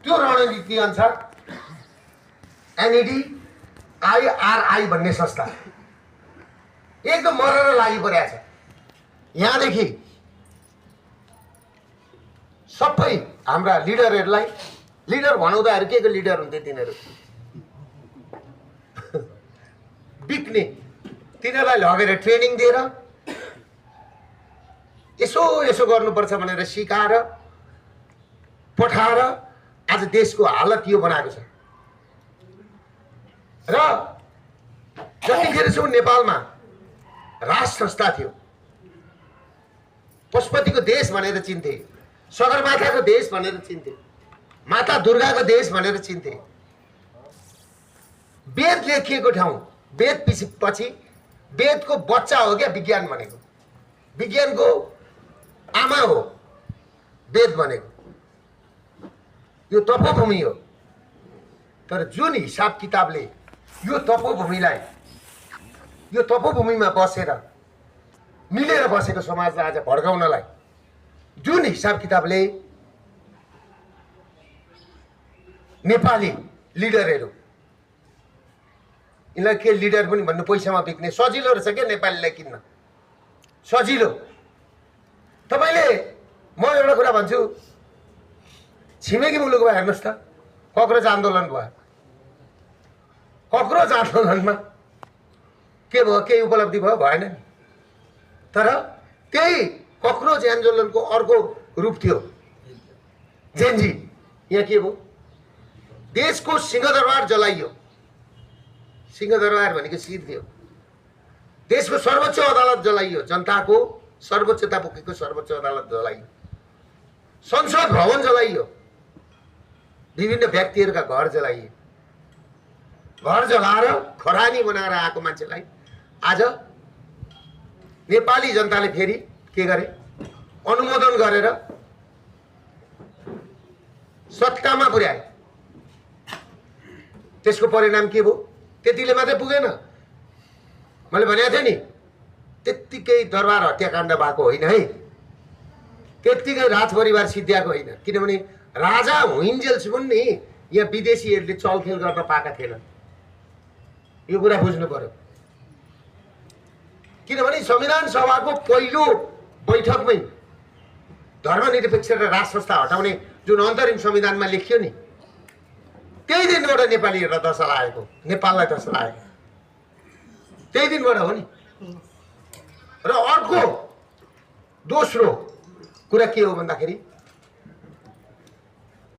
त्यो रणनीति अनुसार एनइडी आइआरआई भन्ने संस्था एकदम मरेर लागि परेको छ। यहाँदेखि सबै हाम्रा लिडरहरूलाई, लिडर भनाउँदाखेरि के को लिडर हुन्थे तिनीहरू, बिक्ने, तिनीहरूलाई लगेर ट्रेनिङ दिएर यसो यसो गर्नुपर्छ भनेर सिकाएर पठाएर आज देशको हालत यो बनाएको छ। र जतिखेरसम्म नेपालमा राज संस्था थियो, पशुपतिको देश भनेर चिन्थे, सगरमाथाको देश भनेर चिन्थे, माता दुर्गाको देश भनेर चिन्थे। वेद लेखिएको ठाउँ, वेद पछि वेदको बच्चा हो क्या विज्ञान भनेको, विज्ञानको आमा हो वेद भनेको। यो तपोभूमि हो। तर जुन हिसाब किताबले यो तपोभूमिलाई, यो तपोभूमिमा बसेर मिलेर बसेको समाजलाई आज भड्काउनलाई जुन हिसाब किताबले नेपाली लिडरहरू, यिनलाई के लिडर पनि भन्नु, पैसामा बिक्ने सजिलो रहेछ क्या नेपालीलाई किन्न, सजिलो। तपाईँले म एउटा कुरा भन्छु, छिमेकी मुलुकमा हेर्नुहोस् त, कक्रोच आन्दोलन भयो, कक्रोच आन्दोलनमा के भयो, केही उपलब्धि भयो, भएन नि। तर त्यही कक्रोच आन्दोलनको अर्को रूप थियो जेनजी। यहाँ के भयो, देशको सिंहदरबार जलाइयो। सिंहदरबार भनेको शिर थियो। देशको सर्वोच्च अदालत जलाइयो, जनताको सर्वोच्चता बोकेको सर्वोच्च अदालत जलाइयो, संसद भवन जलाइयो, विभिन्न व्यक्तिहरूका घर जलाइयो। घर जलाएर खरानी बनाएर आएको मान्छेलाई आज नेपाली जनताले फेरि के गरे, अनुमोदन गरेर सत्तामा पुर्याए। त्यसको परिणाम के भयो? त्यतिले मात्रै पुगेन। मैले भनेको थिएँ नि, त्यत्तिकै दरबार हत्याकाण्ड भएको होइन है, त्यत्तिकै राज परिवार सिद्ध्याएको होइन। किनभने राजा हुइन्जेलसम्म नि यहाँ विदेशीहरूले चलखेल गर्न पाएका थिएनन्। यो कुरा बुझ्नु पर्यो। किनभने संविधान सभाको पहिलो बैठकमै धर्मनिरपेक्ष र राज संस्था हटाउने जुन अन्तरिम संविधानमा लेखियो नि, त्यही दिनबाट नेपालीहरूलाई दशा लागेको, नेपाललाई दशा लागेको त्यही दिनबाट हो नि। र अर्को दोस्रो कुरा के हो भन्दाखेरि